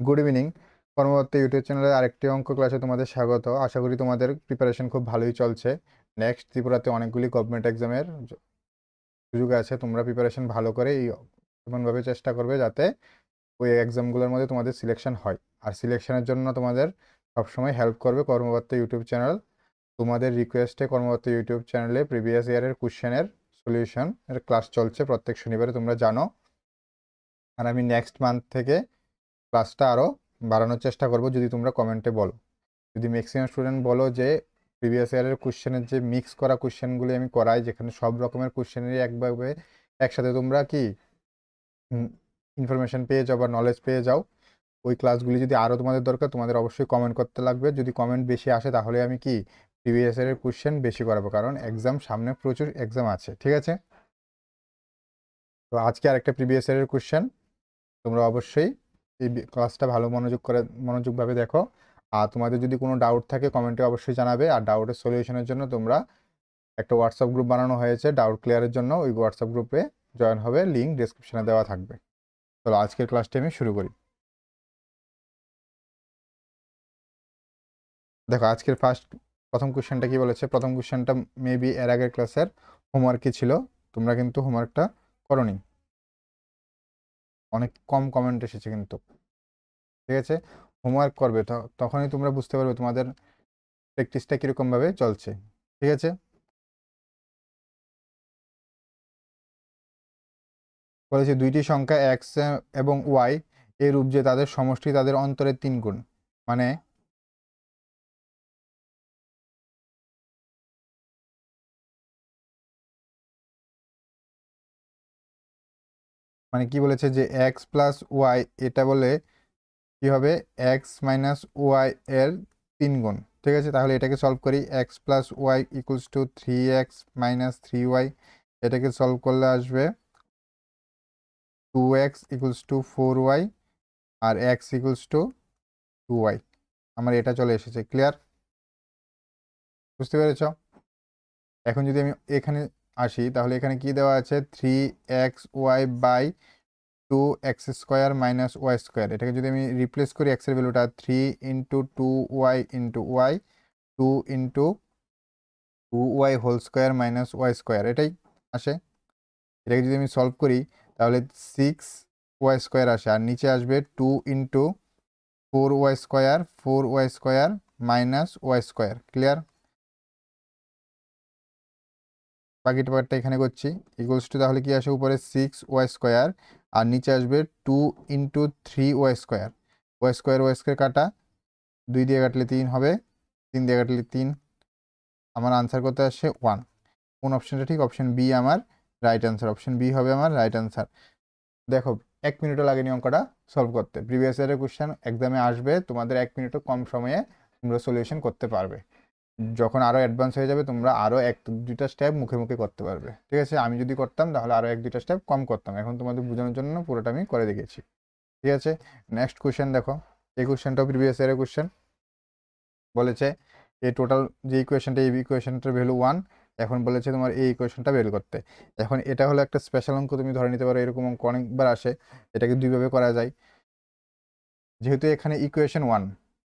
Good evening. কর্মদত্ত YouTube চ্যানেলের আরেকটি অঙ্ক ক্লাসে তোমাদের স্বাগত। আশা করি তোমাদের প্রিপারেশন খুব ভালোই চলছে। নেক্সট ত্রিপুরাতে অনেকগুলি গভর্নমেন্ট এক্সামের সুযোগ আছে। তোমরা প্রিপারেশন ভালো করে এমনভাবে চেষ্টা করবে যাতে ওই এক্সামগুলোর মধ্যে তোমাদের সিলেকশন হয়। আর সিলেকশনের জন্য তোমাদের সবসময় হেল্প করবে কর্মদত্ত ইউটিউব চ্যানেল। তোমাদের রিকোয়েস্টে কর্মদত্ত ইউটিউব চ্যানেলে প্রিভিয়াস ইয়ারের কোশ্চেনের সলিউশন এর ক্লাস চলছে প্রত্যেক শনিবারে, তোমরা জানো। আর আমি নেক্সট মান্থ থেকে ক্লাসটা আরও বাড়ানোর চেষ্টা করব যদি তোমরা কমেন্টে বলো। যদি ম্যাক্সিমাম স্টুডেন্ট বলো যে প্রিভিয়াস ইয়ারের কোশ্চেনের যে মিক্স করা কোশ্চেনগুলি আমি করাই, যেখানে সব রকমের কোশ্চেনেরই একভাবে একসাথে তোমরা কি ইনফরমেশন পেয়ে যাও বা নলেজ পেয়ে যাও, ওই ক্লাসগুলি যদি আরও তোমাদের দরকার, তোমাদের অবশ্যই কমেন্ট করতে লাগবে। যদি কমেন্ট বেশি আসে তাহলে আমি কি প্রিভিয়াস ইয়ারের কোশ্চেন বেশি করাবো, কারণ এক্সাম সামনে প্রচুর এক্সাম আছে। ঠিক আছে, তো আজকে আরেকটা প্রিভিয়াস ইয়ারের কোশ্চেন, তোমরা অবশ্যই এই ক্লাসটা ভালো মনোযোগভাবে দেখো। আর তোমাদের যদি কোনো ডাউট থাকে কমেন্টে অবশ্যই জানাবে। আর ডাউটের সলিউশনের জন্য তোমরা একটা হোয়াটসঅ্যাপ গ্রুপ বানানো হয়েছে ডাউট ক্লিয়ারের জন্য, ওই হোয়াটসঅ্যাপ গ্রুপে জয়েন হবে, লিঙ্ক ডিসক্রিপশনে দেওয়া থাকবে। চলো আজকের ক্লাসটি আমি শুরু করি। দেখো আজকের প্রথম কোশ্চেনটা কি বলেছে। প্রথম কোশ্চেনটা মেবি এর আগের ক্লাসের হোমওয়ার্কই ছিল, তোমরা কিন্তু হোমওয়ার্কটা করোনি। অনেক কম কমেন্ট এসেছে কিন্তু। ঠিক আছে, হোমওয়ার্ক করবে, তখনই তোমরা বুঝতে পারবে তোমাদের প্র্যাকটিসটা কীরকমভাবে চলছে। ঠিক আছে, বলেছে দুইটি সংখ্যা এক্স এবং ওয়াই এর রূপ যে তাদের সমষ্টি তাদের অন্তরের 3 গুণ। মানে মানে কি বলেছে যে এক্স প্লাস ওয়াই, এটা বলে কি হবে এক্স মাইনাস ওয়াই এর 3 গুণ। ঠিক আছে, তাহলে এটাকে সলভ করি। X plus y equals to 3x minus 3y, এটাকে সলভ করলে আসবে 2x ইকুয়ালস টু 4y আর x ইকুয়ালস টু 2y। আমার এটা চলে এসেছে। ক্লিয়ার? বুঝতে পেরেছ? এখন যদি আমি এখানে আসি তাহলে এখানে কি দেওয়া আছে, 3xy by 2x² minus y square. এটাকে যদি আমি রিপ্লেস করি, এক্সের ভ্যালুটা 3 into 2y into y, 2 into 2y whole square minus y square, এটাই আসে। এটাকে যদি আমি সলভ করি তাহলে 6y² আসে, আর নিচে আসবে 2 into 4y² minus y square. Clear? বাকিটা পার্টটা এখানে করছি। ইকুয়ালস টু তাহলে কি আসে, উপরে 6y² আর নিচে আসবে 2 ইন্টু 3y²। ওয়াই স্কোয়ার কাটা, 2 দিয়ে কাটলে 3 হবে, 3 দিয়ে কাটলে 3। আমার আনসার করতে আসে 1। কোন অপশনটা ঠিক? অপশন বি আমার রাইট অ্যান্সার। অপশন বি হবে আমার রাইট অ্যান্সার। দেখো 1 মিনিটও লাগেনি অঙ্কটা সলভ করতে। প্রিভিয়াস ইয়ারের কোশ্চেন এক্সামে আসবে, তোমাদের 1 মিনিটও কম সময়ে তোমরা সলিউশন করতে পারবে। যখন আরও অ্যাডভান্স হয়ে যাবে তোমরা আরও 1-2টা স্টেপ মুখে মুখে করতে পারবে। ঠিক আছে, আমি যদি করতাম তাহলে আরও 1-2টা স্টেপ কম করতাম, এখন তোমাদের বোঝানোর জন্য পুরোটা আমি করে দেখিয়েছি। ঠিক আছে, নেক্সট কোশ্চেন দেখো। এই কোশ্চেনটাও প্রিভিয়াস ইয়ারের কোশ্চেন। বলেছে এই টোটাল যে ইকুয়েশনটা, এই ইকুয়েশনটার ভ্যালু 1। এখন বলেছে তোমার এই ইকুয়েশনটা বের করতে। এখন এটা হলো একটা স্পেশাল অঙ্ক, তুমি ধরে নিতে পারো, এরকম অঙ্ক অনেকবার আসে। এটাকে দুইভাবে করা যায়। যেহেতু এখানে ইকুয়েশন 1,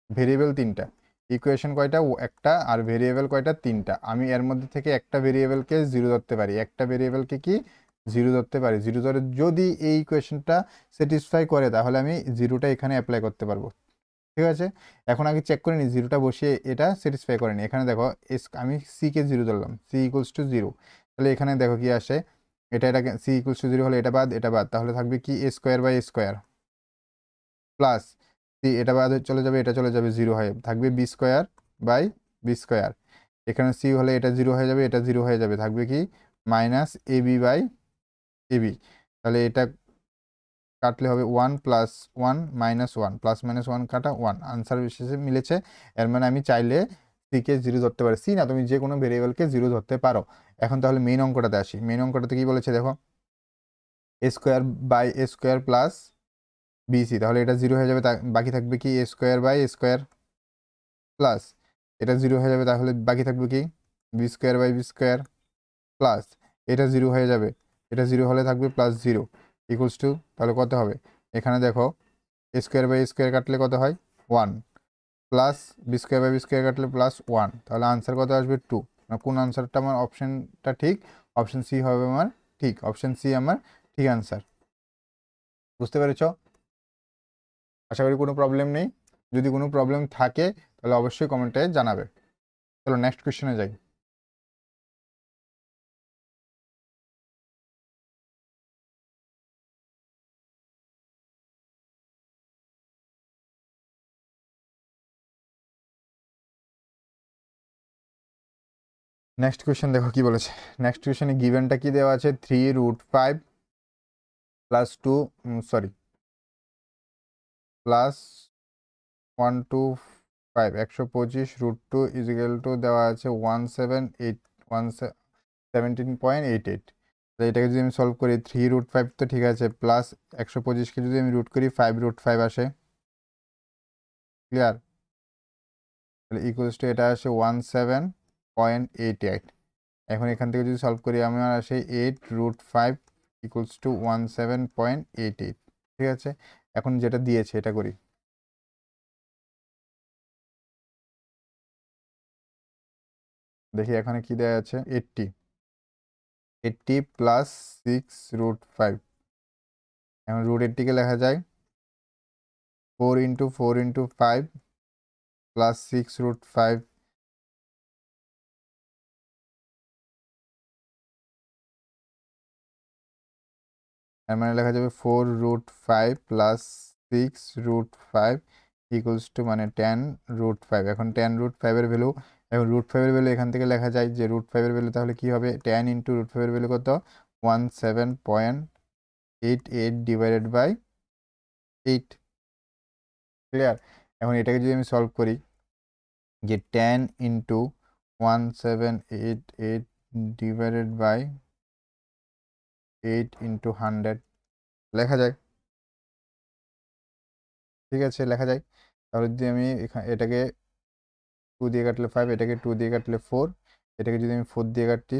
ভেরিয়েবল 3টা, ইকুয়েশন কয়টা? একটা। আর ভেরিয়েবল কয়টা? 3টা। আমি এর মধ্যে থেকে একটা ভেরিয়েবলকে 0 ধরতে পারি, একটা ভেরিয়েবলকে কি 0 ধরতে পারি। 0 ধরে যদি এই ইকুয়েশনটা স্যাটিসফাই করে তাহলে আমি 0টা এখানে অ্যাপ্লাই করতে পারবো। ঠিক আছে, এখন আগে চেক করে নিই 0টা বসিয়ে এটা স্যাটিসফাই করেনি। এখানে দেখো আমি সিকে 0 ধরলাম, সি ইকুয়ালস টু 0। তাহলে এখানে দেখো কি আসে, এটাকে সি ইকুয়ালস টু 0 হলে এটা বাদ, এটা বাদ, তাহলে থাকবে কি a² প্লাস সি, এটা বাদ চলে যাবে, এটা চলে যাবে, 0 হয়ে থাকবে b² এখানে সি হলে এটা 0 হয়ে যাবে, এটা 0 হয়ে যাবে, থাকবে কি মাইনাস ab। তাহলে এটা কাটলে হবে 1 প্লাস 1 মাইনাস 1, প্লাস মাইনাস 1 কাটা 1, আনসার শেষে মিলেছে। এর মানে আমি চাইলে সিকে 0 ধরতে পারি। সি না, তুমি যে কোনো ভেরিয়েবলকে 0 ধরতে পারো। এখন তাহলে মেইন অঙ্কটাতে আসি। মেইন অঙ্কটাতে কি বলেছে দেখো, a² প্লাস বিসি, তাহলে এটা 0 হয়ে যাবে, বাকি থাকবে কি a² প্লাস, এটা 0 হয়ে যাবে, তাহলে বাকি থাকবে কি b² প্লাস, এটা 0 হয়ে যাবে, এটা 0 হলে থাকবে প্লাস 0 ইকুয়ালস টু, তাহলে কত হবে এখানে দেখো এ স্কোয়ার বাই স্কোয়ার কাটলে কত হয় 1, plus b square by b square কাটলে +1, তাহলে আনসার কত আসবে 2। কোন আনসারটা আমার অপশনটা ঠিক? অপশন সি হবে আমার ঠিক, অপশন সি আমার ঠিক আনসার। বুঝতে পেরেছ? আশা করি কোনো প্রবলেম নেই। যদি কোনো প্রবলেম থাকে তাহলে অবশ্যই কমেন্টে জানাবে। চলো নেক্সট কোয়েশ্চেনে যাই। নেক্সট কোয়েশ্চেন দেখো কি বলেছে। নেক্সট কোয়েশ্চেনে গিভেনটা কি দেওয়া আছে, 3√5 plus 2 sorry plus 125 125√2 equal to দেওয়া আছে 17.88। এটাকে যদি আমি সলভ করি 3√5 তো ঠিক আছে, প্লাস 125কে যদি আমি রুট করি 5√5 আসে। ক্লিয়ার? তাহলে ইকুয়ালস টু এটা আসে 17.88। এখন এখান থেকে যদি সলভ করি আমার আসে 8√5 ইকুয়ালস টু 17.88। ঠিক আছে, এখন যেটা দিয়েছে এটা করি। দেখি এখানে কি দেওয়া আছে, 80 প্লাস 6√5। এখন √80কে লেখা যায় 4 × 4 × 5 প্লাস 6√5, এর মানে লেখা যাবে 4√5 প্লাস 6√5 ইকুয়ালস টু মানে 10√5। এখন 10√5 এর ভ্যালু, এখন √5 এর ভ্যালু এখান থেকে লেখা যায় যে √5 এর ভ্যালু তাহলে কি হবে, 10 × √5 এর ভ্যালু কত, 17.88 ডিভাইডেড বাই 8। ক্লিয়ার? এখন এটাকে যদি আমি সলভ করি যে 10 × 1788 ডিভাইডেড বাই 8 × 100 লেখা যায়। ঠিক আছে, লেখা যায়। তাহলে যদি আমি এটাকে 2 দিয়ে কাটলে 5, এটাকে 2 দিয়ে কাটলে 4, এটাকে যদি আমি 4 দিয়ে কাটি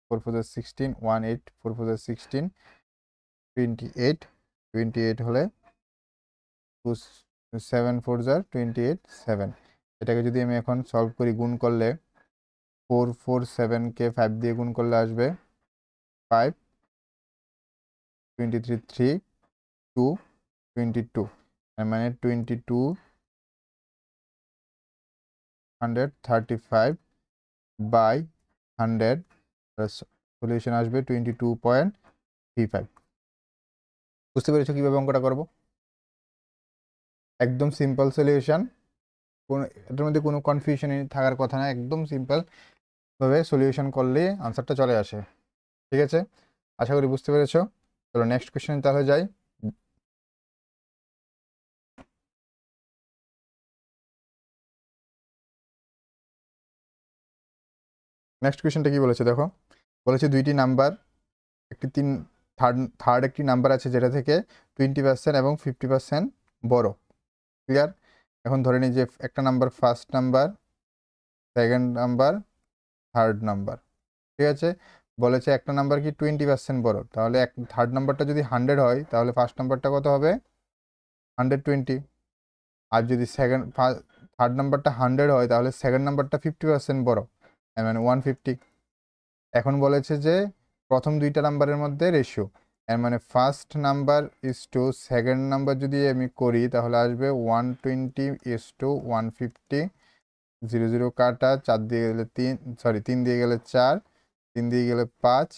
4 4 16, 18 4 4 16, 28 28 হলে 7 4 28 7। এটাকে যদি আমি এখন সলভ করি, গুণ করলে 447কে 5 দিয়ে গুণ করলে আসবে 5, 23 3 2 22, মানে 2235 বাই 100, সলিউশন আসবে 22.35। বুঝতে পেরেছো কীভাবে অঙ্কটা করবো? একদম সিম্পল সলিউশন, কোনো এটার মধ্যে কোনো কনফিউশন থাকার কথা না, একদম সিম্পলভাবে সলিউশন করলে আনসারটা চলে আসে। ঠিক আছে, আশা করি বুঝতে পেরেছো। চলো নেক্সট কোয়েশ্চেন তাহলে যাই। নেক্সট কোয়েশ্চেনটা কি বলেছে দেখো, বলেছে দুইটি নাম্বার, একটি থার্ড একটি নাম্বার আছে যেটা থেকে 20% এবং 50% বড়। ক্লিয়ার? এখন ধরে নিই যে একটা number first number, second number, third number. ঠিক আছে, বলেছে একটা নাম্বার কি 20% বড়, তাহলে থার্ড নাম্বারটা যদি 100 হয় তাহলে ফার্স্ট নাম্বারটা কত হবে, 120। আর যদি থার্ড নাম্বারটা 100 হয় তাহলে সেকেন্ড নাম্বারটা 50% বড়, মানে 150। এখন বলেছে যে প্রথম দুইটা নাম্বারের মধ্যে রেশিও, এর মানে first number is to second number যদি আমি করি তাহলে আসবে 120 ইজ টু 150। 0 0 কাটা, 4 দিয়ে গেলে 3, সরি 3 দিয়ে গেলে 4, 3 দিয়ে গেলে 5,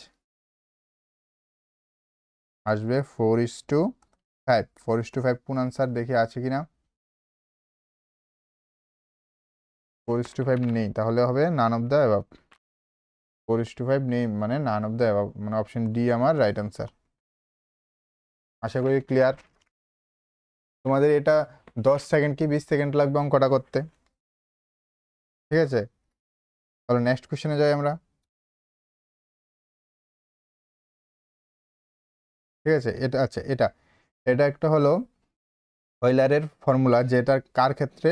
আসবে 4:5। 4:5 কোন আনসার দেখি আছে কিনা, 4:5 নেই, তাহলে হবে নান অফ দ্য অ্যাবাভ। 4:5 নেই মানে নান অফ দ্য অ্যাবাভ, মানে অপশন ডি আমার রাইট আনসার। আশা করি ক্লিয়ার। তোমাদের এটা 10 সেকেন্ড কি 20 সেকেন্ড লাগবে অঙ্কটা করতে। ঠিক আছে, তাহলে নেক্সট কোশ্চেনে যাই আমরা। ঠিক আছে, এটা আচ্ছা, এটা এটা একটা হলো অয়েলারের ফর্মুলা, যেটা কার ক্ষেত্রে,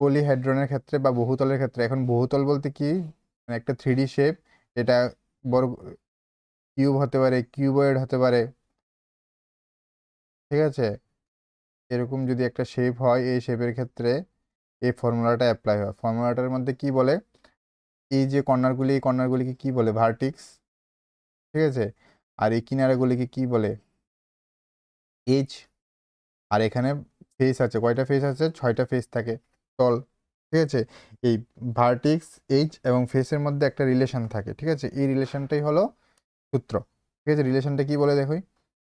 পলিহেড্রনের ক্ষেত্রে বা বহুতলের ক্ষেত্রে। এখন বহুতল বলতে কি, মানে একটা 3D শেপ, এটা বড় কিউব হতে পারে, কিউবয়েড হতে পারে, ঠিক আছে, এরকম যদি একটা শেপ হয়, এই শেপের ক্ষেত্রে এই ফর্মুলাটা অ্যাপ্লাই হয়। ফর্মুলাটার মধ্যে কি বলে, এই যে কর্নারগুলি, এই কর্নারগুলিকে কি বলে, ভার্টিক্স। ঠিক আছে, আর এই কিনারাগুলিকে কি বলে, এজ। আর এখানে ফেস আছে, কয়টা ফেস আছে, 6টা ফেস থাকে তল। ঠিক আছে, এই ভার্টিক্স, এজ এবং ফেসের মধ্যে একটা রিলেশন থাকে। ঠিক আছে, এই রিলেশনটাই হলো সূত্র। ঠিক আছে, রিলেশনটা কি বলে দেখো,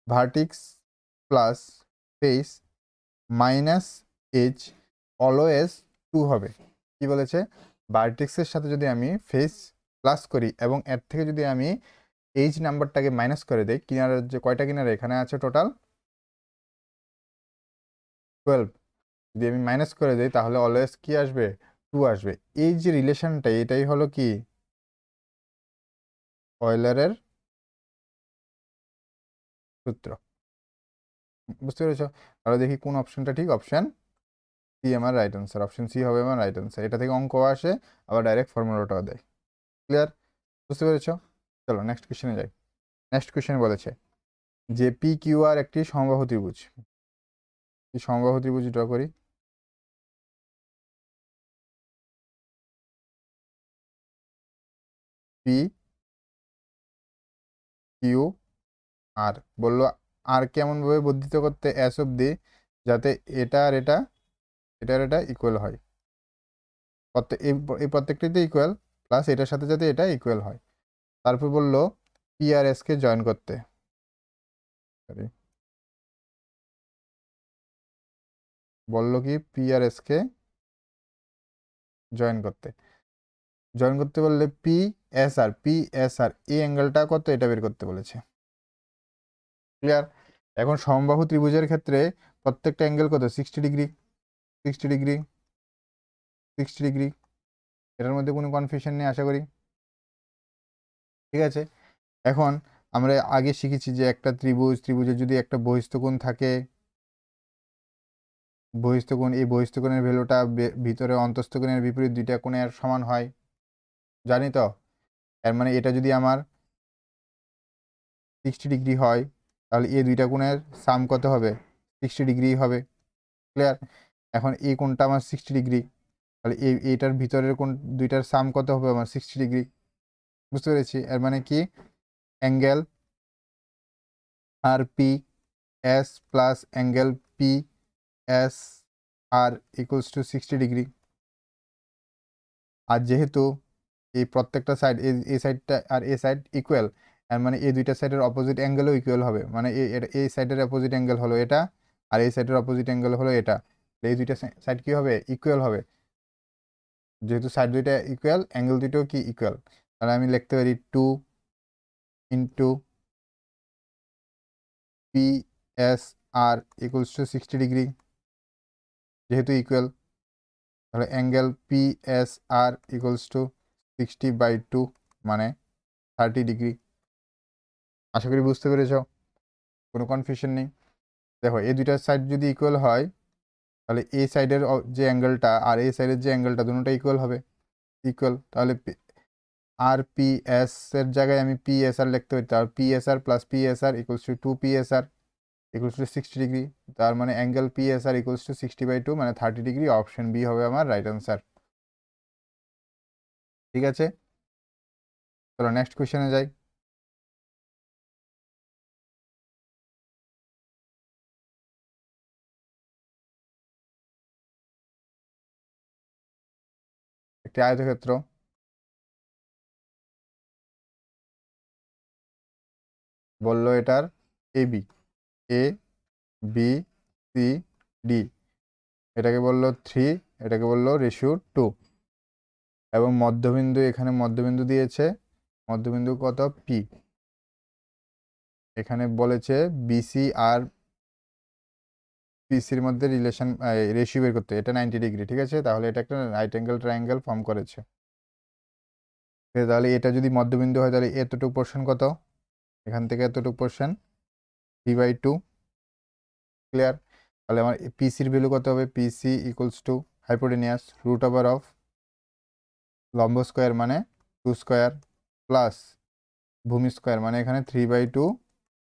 vertex plus face minus age always 2 হবে। কি বলেছে, ভার্টিক্সের সাথে যদি আমি ফেস প্লাস করি এবং এর থেকে যদি আমি এইচ নাম্বারটাকে মাইনাস করে দেই, কিনারের যে কয়টা কিনারে এখানে আছে টোটাল 12, যদি আমি মাইনাস করে দিই তাহলে অলওয়েজ কি আসবে, 2 আসবে। এই যে রিলেশনটা, এটাই হলো কি অয়েলারের সূত্র। বুঝতে পেরেছো? তাহলে দেখি কোন অপশনটা ঠিক। অপশন সি আমার রাইট আনসার, অপশন সি হবে আমার রাইট আনসার। এটা থেকে অঙ্ক আসে, আবার ডাইরেক্ট ফর্মুলাটাও দেয়। ক্লিয়ার? বুঝতে পেরেছো? চলো নেক্সট কোশ্চেনে যাই। নেক্সট কোশ্চেন বলেছে যে পি কিউ আর একটি সমবাহু ত্রিভুজ। এই সমবাহু ত্রিভুজ ড্র করি। পি কিউ আর, বললো আর কেমনভাবে বর্ধিত করতে এস অব্দি যাতে এটা আর এটা, এটা আর এটা ইকুয়াল হয়। প্রত্যেক এই প্রত্যেকটিতে ইকুয়াল, প্লাস এটার সাথে যাতে এটা ইকুয়াল হয়। তারপর বললো P R S K join করতে। Sorry, বললো কি P R S K join করতে। জয়েন করতে বললে পি এস আর, পি এস আর এই অ্যাঙ্গেলটা কত এটা বের করতে বলেছে। ক্লিয়ার? এখন সমবাহু ত্রিভুজের ক্ষেত্রে প্রত্যেকটা অ্যাঙ্গেল কত, 60 ডিগ্রি, 60 ডিগ্রি, 60 ডিগ্রি। এটার মধ্যে কোনো কনফিউশন নেই আশা করি। ঠিক আছে, এখন আমরা আগে শিখেছি যে একটা ত্রিভুজের যদি একটা বহিস্থকোণ থাকে, বহিস্থকোণ, এই বহিস্থকোণের ভ্যালুটা ভিতরে অন্তস্থকোণের বিপরীত দুইটা কোণের সমান হয়, জানি তো। এর মানে এটা যদি আমার 60 ডিগ্রি হয়, তাহলে এই দুইটা কোণের সাম কত হবে, 60 ডিগ্রি হবে। ক্লিয়ার? এখন এই কোণটা আমার 60 ডিগ্রি, তাহলে এইটার ভিতরের কোণ দুইটার সাম কত হবে আমার 60 ডিগ্রি। বুঝতে পেরেছি? এর মানে কি, অ্যাঙ্গেল আর P S plus angle P S R equals to 60 degree. আর যেহেতু এই প্রত্যেকটা সাইড, এই সাইডটা আর এই সাইড ইকুয়াল, এর মানে এই দুইটা সাইডের অপোজিট অ্যাঙ্গেলও ইকুয়াল হবে। মানে এই সাইডের অপোজিট অ্যাঙ্গেল হলো এটা, আর এই সাইডের অপোজিট অ্যাঙ্গেল হলো এটা। এই দুইটা সাইড কি হবে, ইকুয়াল হবে। যেহেতু সাইড দুইটা ইকুয়াল, অ্যাঙ্গেল দুইটাও কি ইকুয়াল, তাহলে আমি লিখতে পারি 2 into P S R equals to 60 degree. যেহেতু ইকুয়াল, তাহলে angle P S R equals to 60/2 মানে 30 ডিগ্রি। আশা করি বুঝতে পেরেছ, কোনো কনফিউশন নেই। দেখো এই দুইটা সাইড যদি ইকুয়াল হয়, তাহলে এই সাইডের যে অ্যাঙ্গেলটা আর এই সাইডের যে অ্যাঙ্গেলটা দুটোটা ইকুয়াল হবে, ইকুয়াল। তাহলে আর পি এস এর জায়গায় আমি পি এস আর লিখতে পারি, তার P S R plus P S R equals to 2 P S R equals to 60 degree. তার মানে angle P S R equals to 60/2 মানে 30 ডিগ্রি। অপশন বি হবে আমার রাইট আনসার। ঠিক আছে, চলো নেক্সট কোয়েশ্চেনে যাই। একটি আয়তক্ষেত্র, বললো এটার A B, A B C D, এটাকে বললো 3, এটাকে বললো রেশিও 2, এবং মধ্যবিন্দু, এখানে মধ্যবিন্দু দিয়েছে, মধ্যবিন্দু কত, পি। এখানে বলেছে বিসি আর পিসির মধ্যে রিলেশন, রেশিও বের করতে। এটা 90 ডিগ্রি। ঠিক আছে, তাহলে এটা একটা রাইট অ্যাঙ্গেল ট্রায়াঙ্গেল ফর্ম করেছে। ঠিক আছে, তাহলে এটা যদি মধ্যবিন্দু হয় তাহলে এতটুকু পোর্শন কত, এখান থেকে এতটুকু পোর্শন 3/2। ক্লিয়ার? তাহলে আমার পিসির ভ্যালু কত হবে, PC equals to hypotenuse root over of লম্ব স্কোয়ার মানে 2 স্কোয়ার প্লাস ভূমি স্কোয়ার মানে এখানে 3/2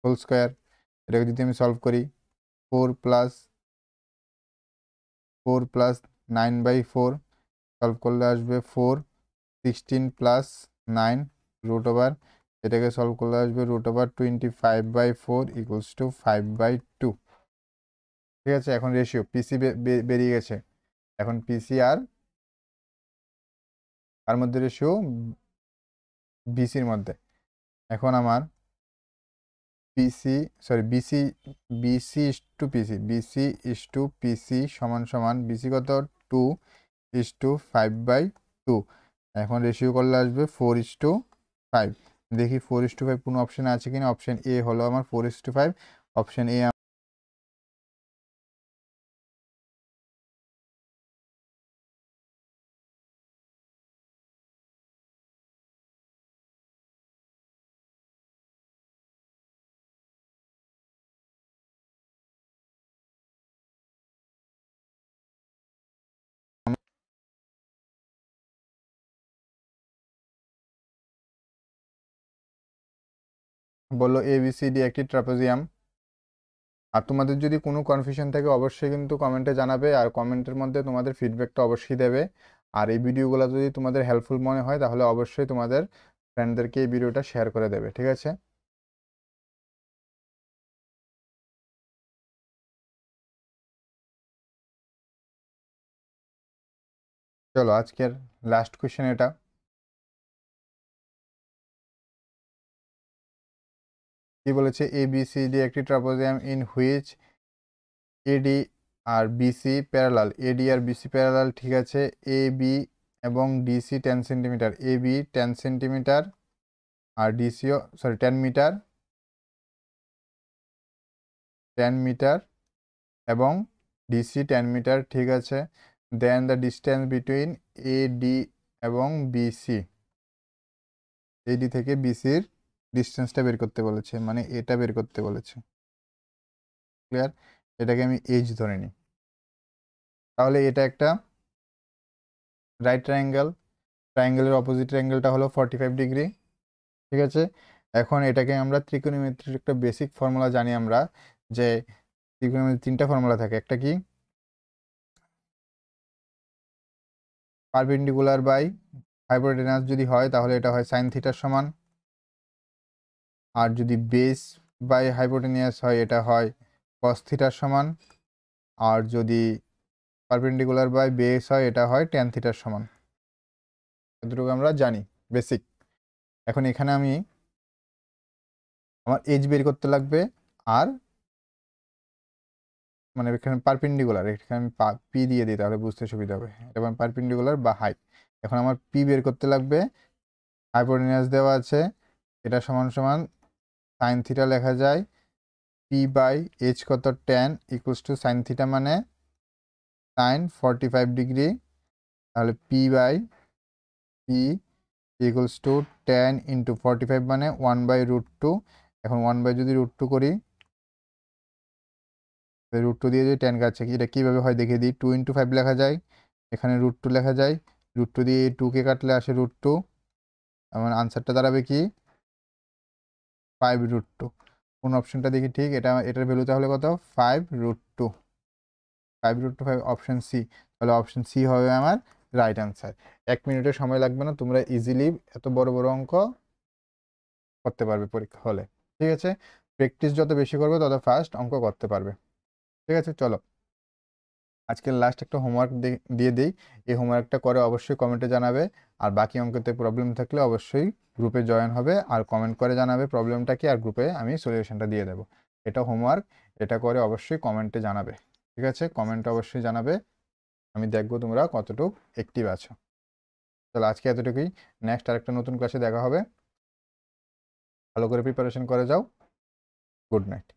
হোল স্কোয়ার। এটাকে যদি আমি সলভ করি, 4 + 9/4 সলভ করলে আসবে 4, 16 + 9 √, এটাকে সলভ করলে আসবে √25/4 = 5/2। ঠিক আছে, এখন রেশিও পিসি বেরিয়ে গেছে। এখন পিসি আর মধ্যে রেশিও বিসির মধ্যে। এখন আমার বিসি সমান সমান বিসি কত 2:5/2। এখন রেশিও করলে আসবে 4:5। দেখি 4:5 কোনো অপশানে আছে কিনা। অপশান এ হলো আমার 4:5। অপশান এ বললো ABCD একটি ট্রাপিজিয়াম। আর তোমাদের যদি কোনো কনফিউশন থাকে অবশ্যই কিন্তু কমেন্টে জানাবে, আর কমেন্টের মধ্যে তোমাদের ফিডব্যাকটা অবশ্যই দেবে। আর এই ভিডিওগুলো যদি তোমাদের হেল্পফুল মনে হয় তাহলে অবশ্যই তোমাদের ফ্রেন্ডদেরকে এই ভিডিওটা শেয়ার করে দেবে। ঠিক আছে, চলো আজকের লাস্ট কোয়েশ্চেন এটা। কি বলেছে? ABCD একটি ট্রাপিজিয়াম ইন হুইচ এডি আর বিসি প্যারালাল। এডি আর বিসি প্যারালাল, ঠিক আছে। এবি এবং ডিসি 10 সেন্টিমিটার, এবি 10 সেন্টিমিটার আর ডিসিও 10 মিটার, 10 মিটার এবং ডিসি 10 মিটার, ঠিক আছে। Then the distance between AD এবং বিসি, এডি থেকে বিসির ডিস্টেন্সটা বের করতে বলেছে, মানে এটা বের করতে বলেছে। ক্লিয়ার? এটাকে আমি এইচ ধরে নিই। তাহলে এটা একটা রাইট ট্রায়াঙ্গেল, ট্রায়াঙ্গেলের অপোজিট অ্যাঙ্গেলটা হলো 45 ডিগ্রি। ঠিক আছে, এখন এটাকে আমরা ত্রিকোণমিতির একটা বেসিক ফর্মুলা জানি আমরা, যে ত্রিকোণমিতির 3টা ফর্মুলা থাকে। একটা কি? পারপেন্ডিকুলার বাই হাইপোটেনাস যদি হয় তাহলে এটা হয় সাইন থিটার সমান, আর যদি বেস বাই হাইপোটেনিয়াস হয় এটা হয় কস থিটার সমান, আর যদি পারপেন্ডিকুলার বাই বেস হয় এটা হয় ট্যান থিটার সমান। এতটুকু আমরা জানি বেসিক। এখন এখানে আমার এজ বের করতে লাগবে, আর মানে এখানে পারপেন্ডিকুলার, এখানে আমি পি দিয়ে দিই তাহলে বুঝতে সুবিধা হবে। এবং পারপেন্ডিকুলার বা হাইট, এখন আমার পি বের করতে লাগবে। হাইপোটেনিয়াস দেওয়া আছে, এটা সমান সমান সাইন থিটা লেখা যায় পি বাই এইচ কত ট্যান = সাইন থিটা মানে সাইন 45 ডিগ্রি। তাহলে পি ট্যান ইন্টু 45 মানে 1/√2। এখন 1 যদি √2 করি, √2 দিয়ে যদি ট্যান কাটছে, এটা কীভাবে হয় দেখিয়ে দিই। 2 × 5 লেখা যায়, এখানে √2 লেখা যায়, √2 দিয়ে 2কে কাটলে আসে √2। আমার আনসারটা দাঁড়াবে কি 5√2। কোন অপশনটা দেখি ঠিক, এটার ভ্যালু তাহলে কত 5√2, 5√5 অপশন সি। তাহলে অপশন সি হবে আমার রাইট আনসার। 1 মিনিটের সময় লাগবে না, তোমরা ইজিলি এত বড় বড় অঙ্ক করতে পারবে পরীক্ষা হলে। ঠিক আছে, প্র্যাকটিস যত বেশি করবে তত ফাস্ট অঙ্ক করতে পারবে। ঠিক আছে, চলো আজকের লাস্ট একটা হোমওয়ার্ক দিয়ে দিই। এই হোমওয়ার্কটা করে অবশ্যই কমেন্টে জানাবে, আর বাকি অঙ্কতে প্রবলেম থাকলে অবশ্যই গ্রুপে জয়েন হবে আর কমেন্ট করে জানাবে প্রবলেমটা কি, আর গ্রুপে আমি সলিউশনটা দিয়ে দেবো। এটা হোমওয়ার্ক, এটা করে অবশ্যই কমেন্টে জানাবে। ঠিক আছে, কমেন্টে অবশ্যই জানাবে, আমি দেখবো তোমরা কতটুকু অ্যাক্টিভ আছো। তাহলে আজকে এতটুকুই, নেক্সট আরেকটা নতুন ক্লাসে দেখা হবে। ভালো করে প্রিপারেশন করে যাও। Good night.